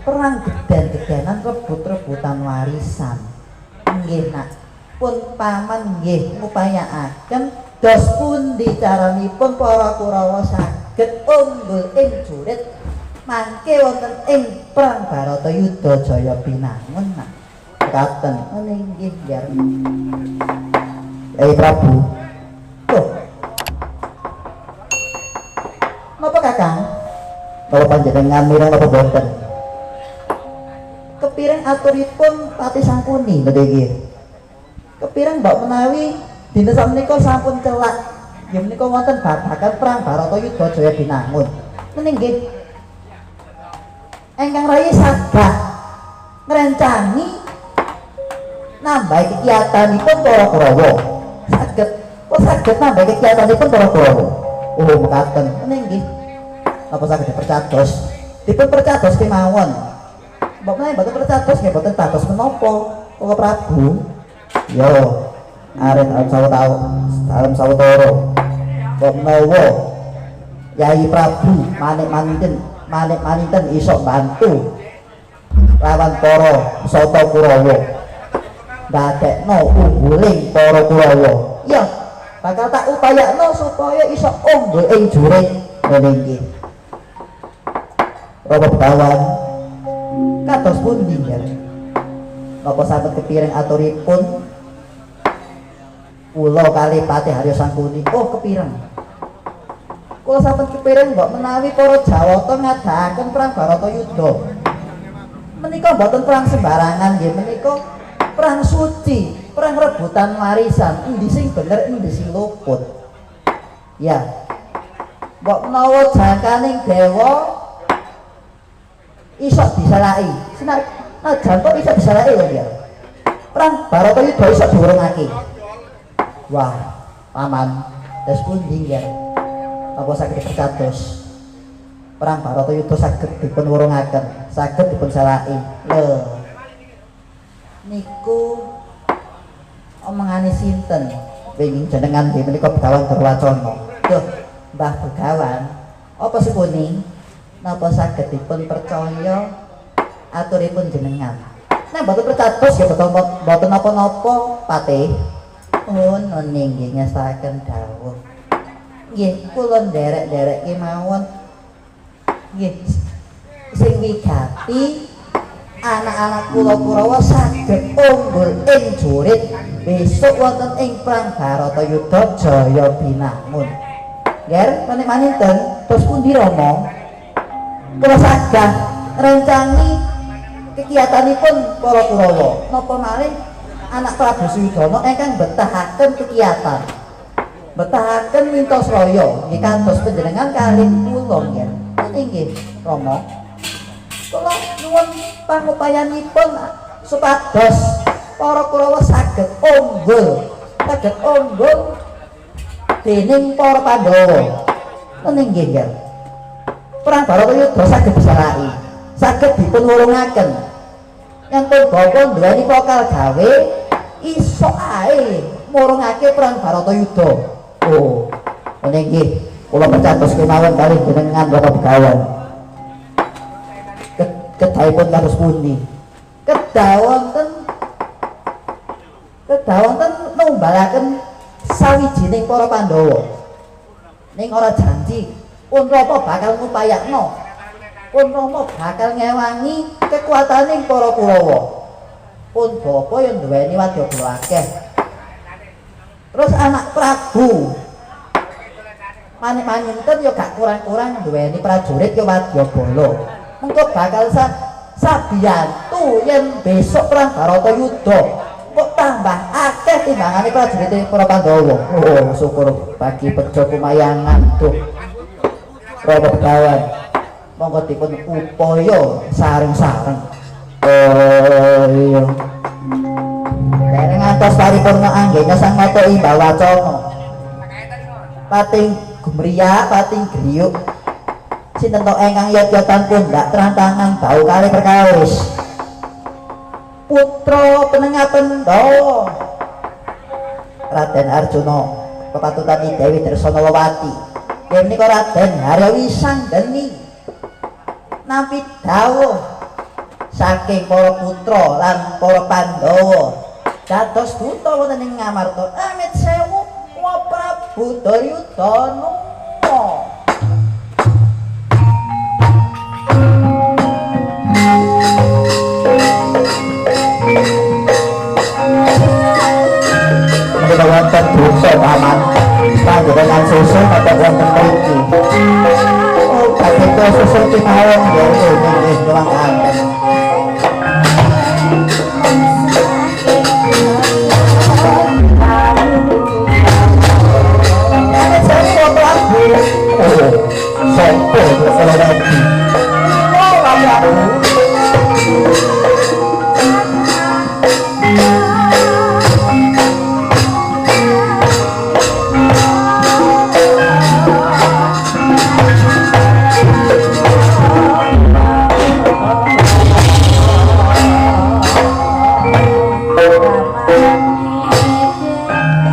perang geden-gedenan rebut-rebutan warisan. Nggih nak pun paman nggih ngupayakaken dos pundi caranipun para Kurawa saged unggul ing jurit mangke wonten ing perang Baratayuda Jaya Binangun nak katen nggih biar Prabu tuh napa kakang kalau panjenengan mireng napa boten kepireng aturipun Pati Sangkuni nggih kepireng mbok menawi dina sakmenika sampun celak nggih menika wonten babagan perang Baratayuda Jaya Binangun nggih engkang rayi saged ngrencani nambah kegiatanipun para Kurawa saged nambah kegiatanipun para Kurawa mekaten nggih apa saged dipercados dipun percados kemawon mbok menawi boten percados nggih boten dados menapa para Prabu yo arep dalam sawetara mbok menawa Yai Prabu manik-maninten iso bantu lawan para Sata Kurawa ndadekno ungguling para Kurawa iya bakal tak upayakno supaya iso unggul ing jurit nggih Rama Begawan kados pundi nggih napa saged kepireng aturipun kula kali Pati Harya Sangkuni kepireng kula sampun kepireng mbok menawi para Jawata ngadahaken perang Baratayuda menika mboten perang sembarangan nggih menika perang suci perang rebutan warisan endi sing bener endi sing luput ya mbok menawa jakaning dewa iso disalaki senajan kok iso disalaki lho ya perang Baratayuda iso diurungake wah paman des pundi ya apa saged dipercados perang Baratayuda saged dipun wurungaken saged dipun salaki lho niku omongane sinten winging jenengan nggih menika Begawan Durwacana duh Mbah Begawan apa sepuni napa saged dipun percaya aturipun jenengan nek mboten percados ya mboten napa-napa Patih nggih ngestaken dawuh nggih kula nderek-nderek kemawon nggih sing wigati anak-anak kula Kurawa saged unggul ing jurit besok wonten ing perang Baratayuda Jaya Binangun nggih manik-maninten terus pundi Rama kula saged rencani kegiatanipun para Kurawa napa malih anak Prabu Suwidana ingkang betahaken kegiatan betahaken Wintasraya nggih kantos panjenengan kalih kula nggih Rama kula nyuwun pangupayanipun supados para Kurawa saged unggul dening para Pandhawa nggih perang Baratayuda saged disalaki saged dipun wurungaken yen pun bapa nduweni pokal gawe iso ae murungake perang Baratayuda nggih kula percados kemawon kalih jenengan Bapak Begawan kedahipun kados pundi kedawonten numbalaken sawijining para Pandhawa ning ora janji pun Rama bakal ngupayakno pun Rama bakal ngewangi kekuataning para Kurawa pun bapa yang duweni wadyabala akeh terus anak Prabu manik-maninten ya gak kurang-kurang duweni prajurit ya wadyabala mengko bakal sabiyantu yen besok perang Baratayuda kok tambah akeh timbangane prajurit para Pandhawa syukur bagi bejo kumayangan tuh Rama Begawan monggo dipun upaya sareng-sareng iya dereng ngantos paripurna anggene sang mata Mbah Wacana pating gumriya pating griyuk sinten to ingkang yat-yatan pundak terantangan bau kali perkawis putra penengah Pandhawa Raden Arjuna pepatutan Dewi Dresanawati yen menika Raden Harya Wisanggeni nampi dawuh saking para putra lan para Pandhawa dados duta wonten ing Ngamarta. Amit sewu Prabu Duryudana. Menika wonten duta paman panjenengan susul kata wonten mriki. Oh, badhe susul kemawon nggih nyuwun kangen. Sampai kalau lagi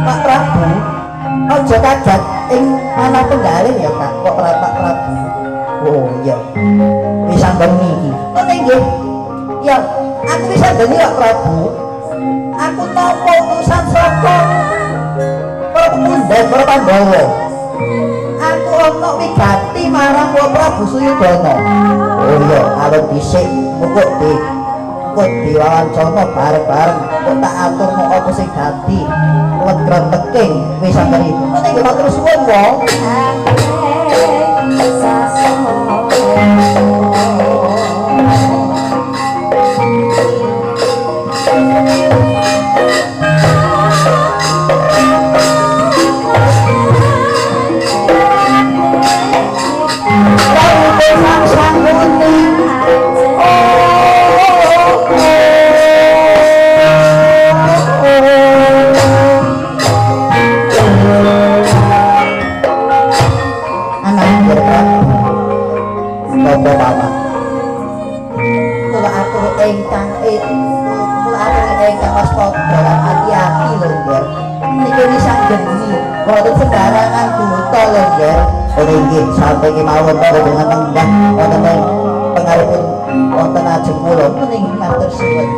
Pak Prabu aja kaget ing ana penggalih ya Kak kok Pak Prabu. Oh iya wis ambeni iki oh nggih ya aku wis ambeni Pak Prabu. Aku nampa utusan saka para pemuda para Pandhawa. Aku ana wigati marang Pak Prabu Suyudana. Oh iya alun dhisik kok diwawancana bareng-bareng kok tak aturno apa sing dadi wetreteking wis ambeni. Niki matur suwun wong. Sembarangan buta lho nggih. Nggih sampai kemawon dengan menggah wonten ing pengarepipun wonten ajeng kula mening matur suwun.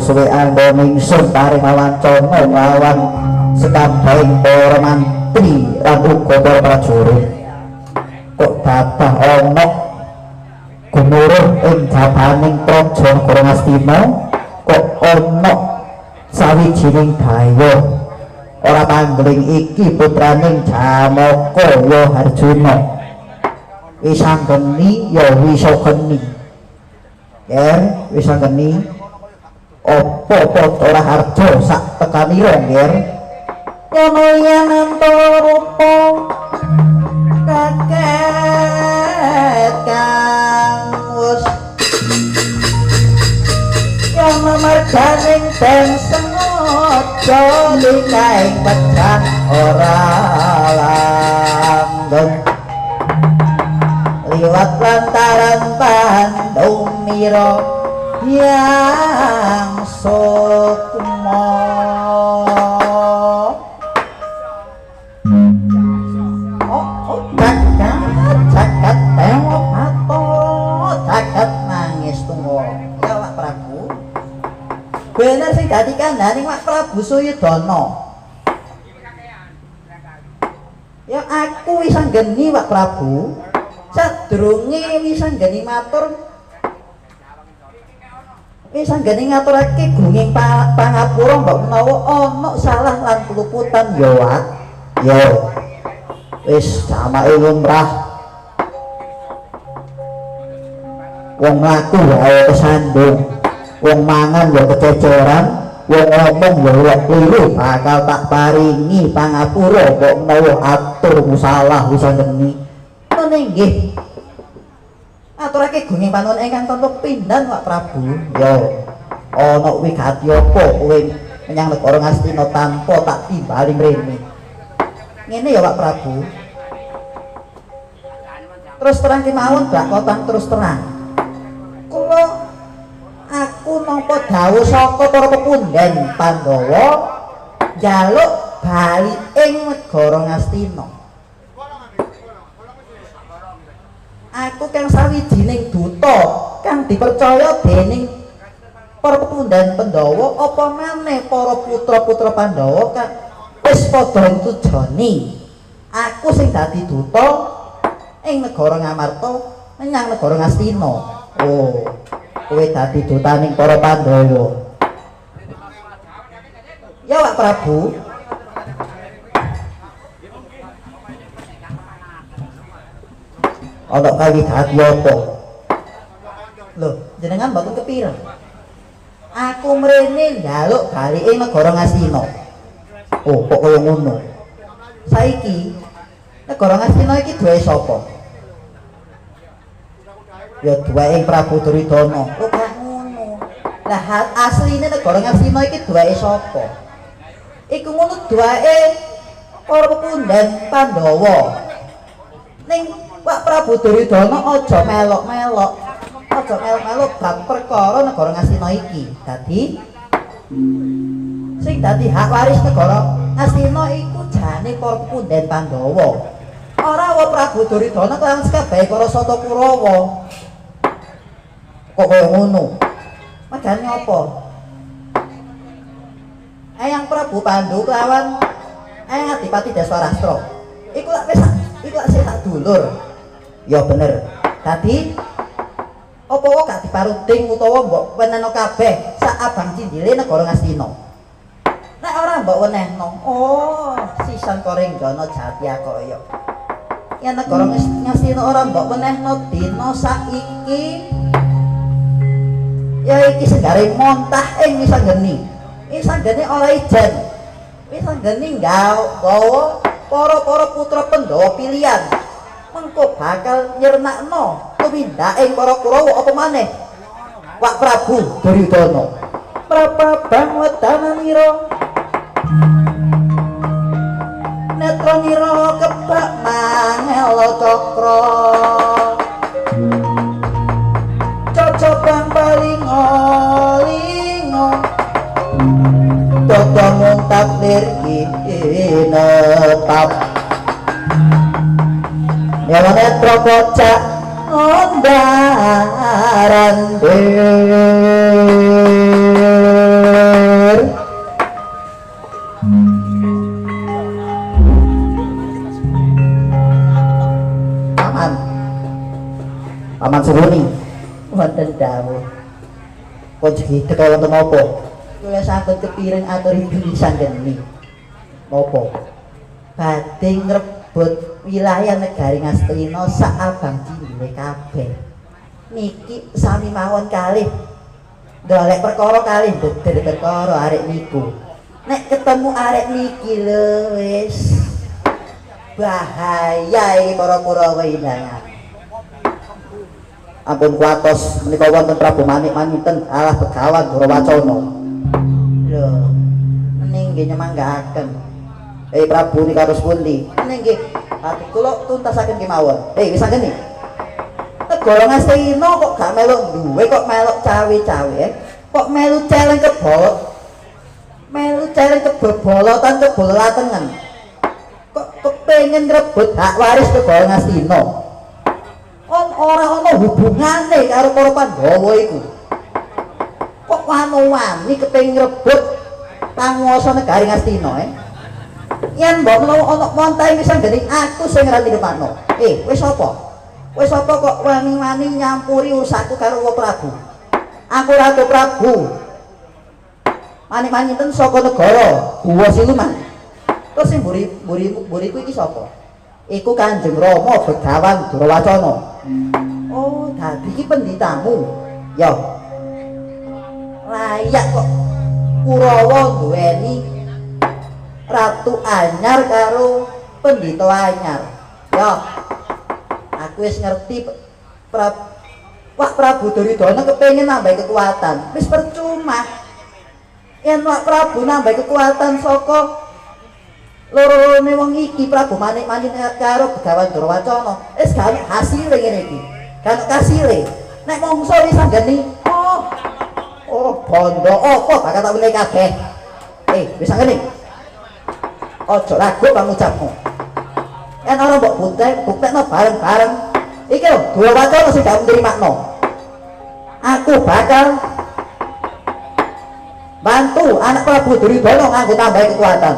Suwe anda ningsun paring wawancana lawan sekabehing para mantri lan uga para prajurit kok dadah ana gumuruh ing jabaning praja negara Ngastina kok ana sawijining daya ora pangling iki putraning Jamaka ya Harjuna wis anggeni ya wis geni ya wis anggeni opo ora harjo sak tekanira nggih kono yen antara rupa kaket kang wis yen marganing ben sengaja dikaing pecah ora langgeng nira yang sukma jagat tewok ato jagat nangis tunggu ya Wak Prabu bener sing dadi kandhaning Wak Prabu Suyudana ya aku wis anggeni Wak Prabu sadurunge wis anggeni matur wis anggeni ngaturake gunging pangapura mbok menawa ana salah lan keluputan ya Wak ya wis samake lumrah wong mlaku wae kesandung wong mangan ya kececoran wong ngomong ya ora kliru bakal tak paringi pangapura kok menawa atur musalah wis anggeni ngene nggih aturake gunging panuwun ingkang tanpa pindhan Wak Prabu ya ana wigati apa kowe menyang negara Ngastina tanpa tak timbali mrene ngene ya Wak Prabu terus terang kemawon Mbak Kotang terus terang kula aku nampa dawuh saka para pepundhen Pandhawa njaluk bali ing negara Ngastina aku kang sawijining duta kang dipercaya dening para pepundhen Pandhawa apa maneh para putra-putra Pandhawa kang wis padha tujoni aku sing dadi duta ing negara Ngamarta menyang negara Ngastina oh kowe dadi dutaning para Pandhawa ya Wak Prabu ana kawigati apa lho jenengan mboten kepira aku mrene njaluk bali ing negara Ngastina oh kok kaya ngono saiki negara Ngastina iki duwe sapa ya duwe Prabu Duryudana kok gak ngono lah asline negara Ngastina iki duwe sapa iku ngono duwe para pepundhen Pandhawa ning Wak Prabu Duryudana aja melok-melok bab perkara negara Ngastina iki dadi sing dadi hak waris negara Ngastina iku jane para pepundhen Pandhawa ora Wak Prabu Duryudana kelawan sekabehe para Sata Kurawa kok kaya ngono magane apa Eyang Prabu Pandu kelawan Eyang Adipati Daswarastra iku lak sing sak dulur ya bener dadi apa kok gak diparuding utawa mbok wenehno kabeh sak abang cindile negara Ngastina nek ora mbok wenehno oh sisan Korenggana Jatyakaya ya negara Ngastina ora mbok wenehno dina saiki ya iki segare montah ing wisanggeni ora ijen wisanggeni nggawa para putra Pandhawa pilihan mengko bakal nyernakno tumindak ing para Kurawa apa maneh Wak Prabu Duryudana prapabang wedananira netranira kebak mangel cakra cocobang palingo-lingo dodong takdir inetap dewa netra kocak ondaran der Paman Suruni wonten dawuh konjeki teka wonten apa kula saged kepiring aturipun wisanggeni napa badhe ngrebut wilayah negari Ngastina sak abang cindile kabeh niki sami mawon kalih golek perkara kalih bener perkara arek niku nek ketemu arek niki lho wis bahaya iki para Kurawa indangan ampun kuatos menika wonten Prabu Manik Maniten alah Begawan Durawacana lho mening nggih nyemanggaaken Prabu nika kados pundi mening nggih ati kula tuntasaken kemawon wis sanggeni Negara Ngastina kok gak melok duwe kok melok cawe-cawe kok melu celeng kebolot melu celeng kebobolotan kebololatengen kok kepengen ngrebut hak waris Negara Ngastina ora ana hubungane karo para Pandhawa iku kok wani kepengin ngrebut panguwasa negari Ngastina yen mbok menawa ana montai wis ngene aku sing ra nirmakno wis apa kok wani-wani nyampuri urusanku karo Wong Prabu aku Ratu Prabu mani-maniten saka negara Guwa Siluman terus sing buriku iki sapa iku Kanjeng Rama Begawan Durawacana oh dadi iki pendhitamu ya layak kok Kurawa duweni ratu anyar karo pendhita anyar ya aku wis ngerti Pak Prabu Duryudana kepengin nambah kekuatan wis percuma yen Pak Prabu nambah kekuatan saka loro-lorone wong iki Prabu Manik-Manik karo Begawan Durawacana wis gak hasil ngene iki gak kasile nek mongso wis anggeni bondo apa bakal tak meneh kabeh wis anggeni ojo ragu pangucapmu yen ora mbok buktekno bareng-bareng iki lho Durawacana sing gak nrimakno aku bakal bantu anak Prabu Duryudana nganggo tambah kekuatan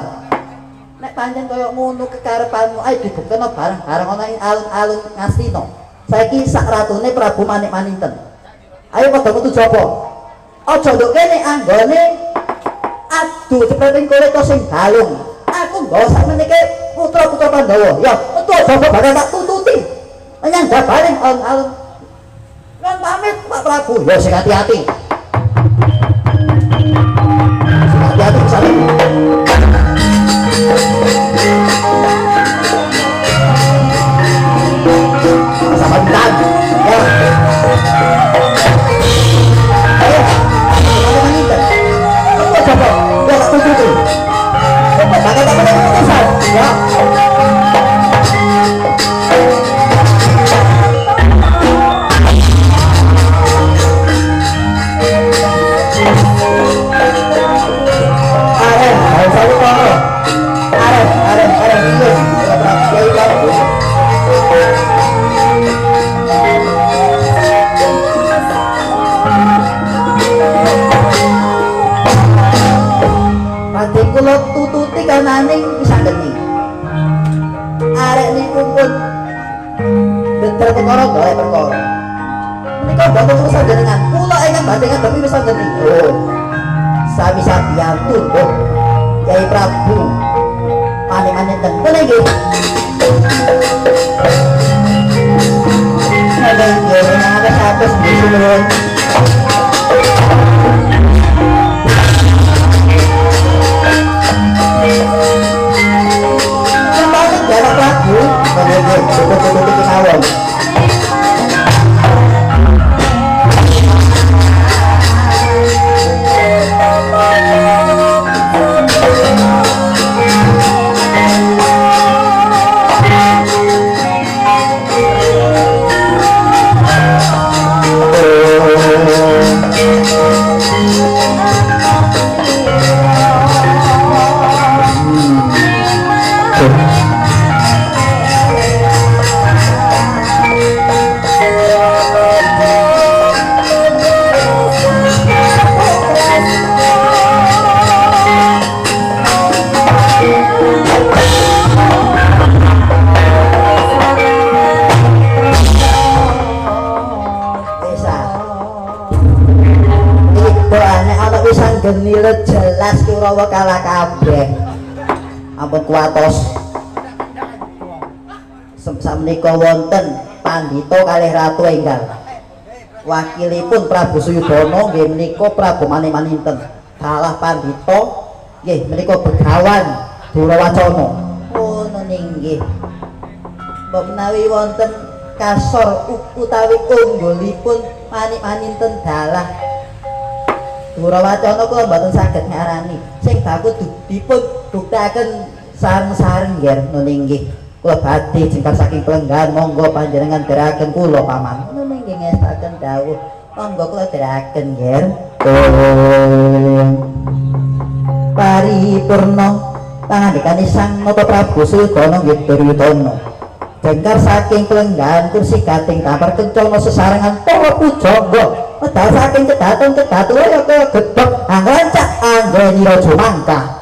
nek pancen kaya ngono kekarepanmu ayo dibuktekno bareng-bareng ana ing alun-alun Ngastina saiki sak ratune Prabu Manik-Maninten ayo padha metu jaba aja nduk kene anggone adu cepeting kowe to sing galung aku nggawa sakmeniki putra-putra Pandhawa ya metu jaba bakal tak tututi menyang jabane alun-alun lan pamit Pak Prabu ya sing hati-hati misalnya sama bintang ya ayo apa coba ya tak tutup pakai tak boleh keputusan ya kula tututi kanane wis anggeni arek niku pun bener perkara golek perkara menika boten urusan jenengan kula ingkang bandingan tapi wis anggeni sami sabiyantu Kyai Prabu Manik-Maninten kula nggih ada nggih ana satus nuwun Jarak lagu, menurut tutup-tutup kemauan. Genile jelas Kurawa kalah kabeh ampun kuatos sakmenika wonten pandhita kalih ratu enggal wakilipun Prabu Suyudana nggih menika Prabu Manik-Maninten kalah pandhita nggih menika Begawan Durawacana ngono nggih mbok menawi wonten kasor utawi unggulipun Manik-Maninten dalah Durawacana kula mboten saged ngarani sing baku dipun buktekaken sareng-sareng nggih ngono nggih kula badhe jengkar saking pelenggan monggo panjenengan dherekaken kula paman ngono ngaturaken dawuh monggo kula dherekaken nggih paripurna pangandikane Sang Nata Prabu Srigana nggih Duryudana jengkar saking kelenggahan kursi gating kabar kencana sesarengan para pujangga medal saking kedaton-kedaton kaya gedhog anglancak anggenira jumangkah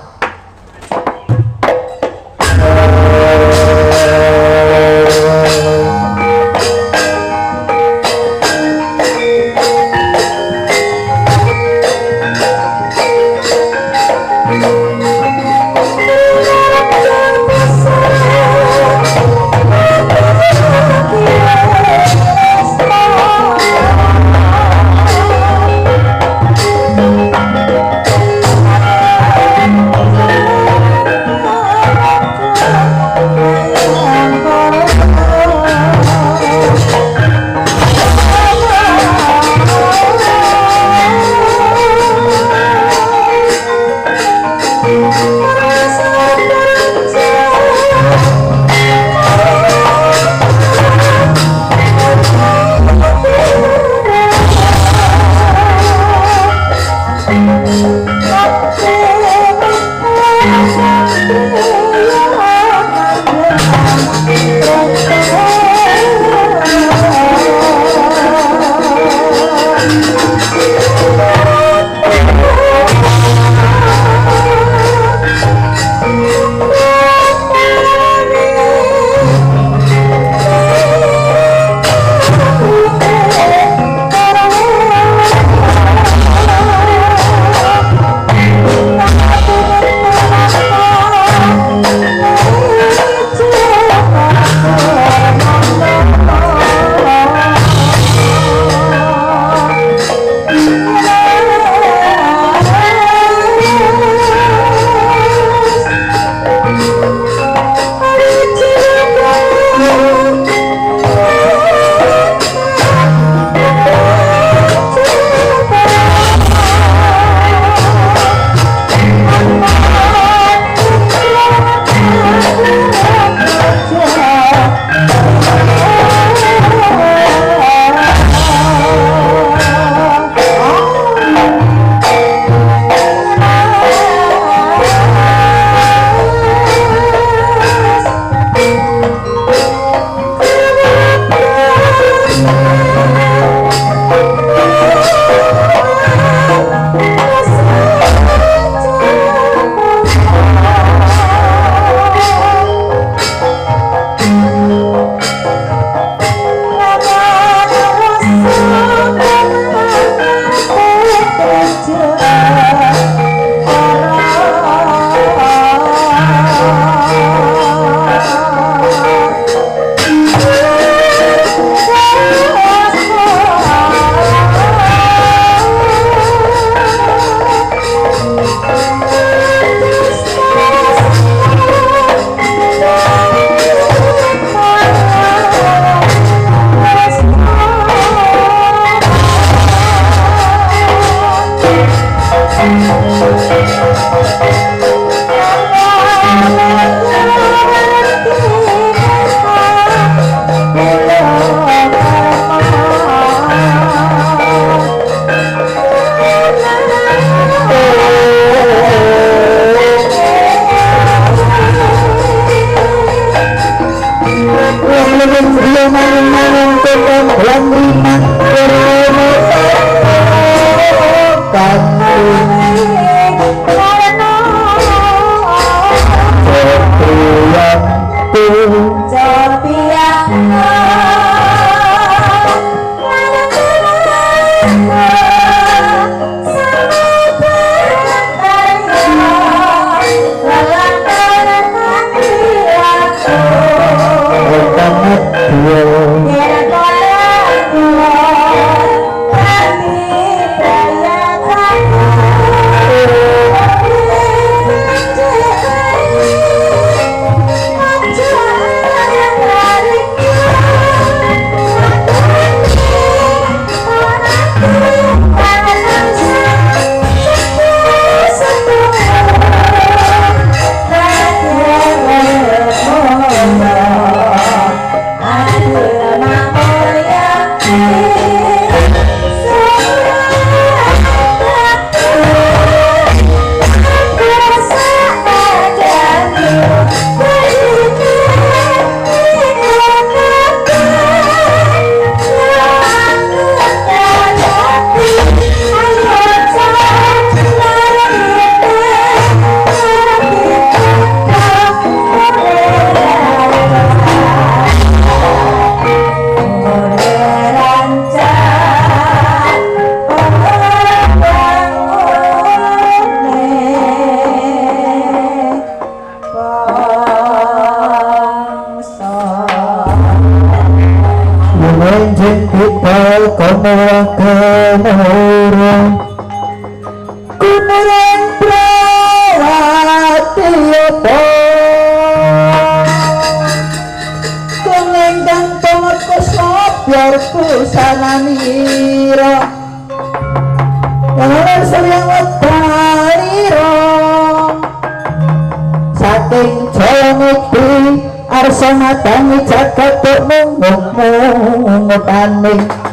kemurung kumurung prawati yoto kengenggang tongot kusma biar kusananira yang seliang wedaniro saking jaya negeri arsa madangi jagat mungut-mungutani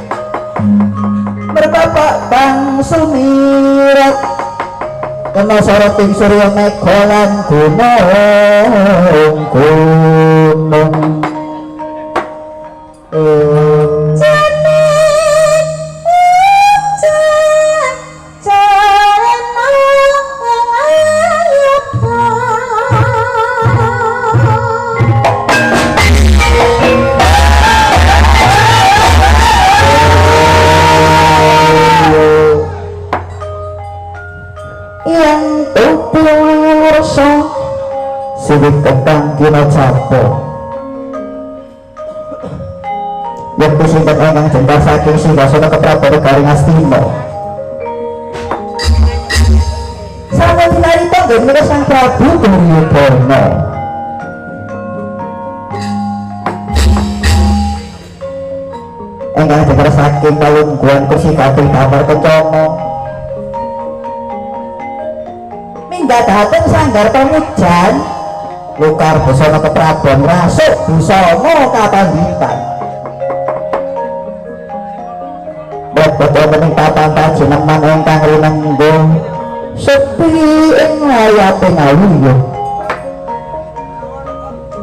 berbapak bang sumirat kena soroting surya megolan gunung siwit ketang kina capo yakti singkat engkang jengkar saking singgasana keprabana Garing Astina sama dinarita nggih Sang Prabu Duryudana engkang jengkar saking kalungguhan kursi kadung damar kencana minggadaken sanggar pamujan Lukar busana keprabon rasuk busana kapanditan Bebet mening papan panjenengan ingkang rinenggo sepi ing layating awiya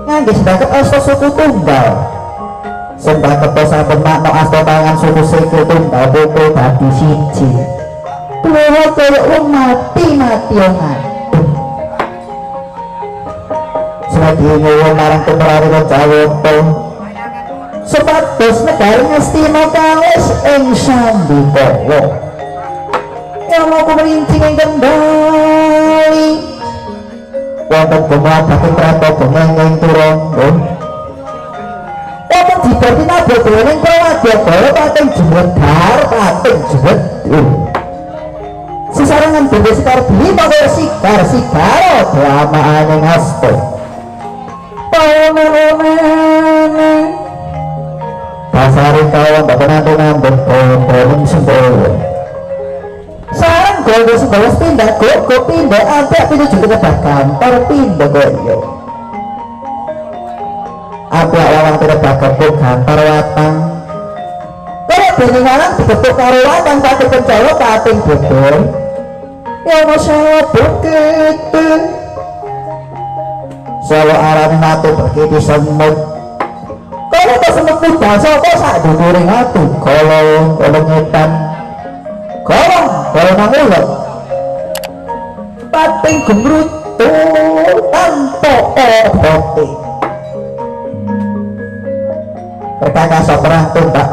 ngangge sedaket asta suku tunggal sedaket sampun makna asta tangan suku sikil tunggal pukul dadi siji Tuwa kaya wong mati-mati Senadyan marang Tumrawiwa Jayata supados negari Astina kawis ing Sambikawa Yama kumrincing ing kendali wonten gumrabaking Pratoga ngenging turangga wonten jibar pinabot dening Prawadyabala pating jemedhar pating jemedhar sesarengan benda sikar beli pakai sikar dramaaning asta pasari kawan bapak nanti bombong semboyan sarang gogo sebalas pindah gogo pindah ada pindah juga ke kantor pindah goyo apa awang tidak bakal ke kantor watang kalau bening alang diketuk karo watang pakai pencolok pating bodol ya masalah begitu selalu arani matu begitu semut kalau tak semut muda sopo sak duduring atu kalau ngetan kalau nangulek pating gemrutu tanpa obote perkakasa perang tumbak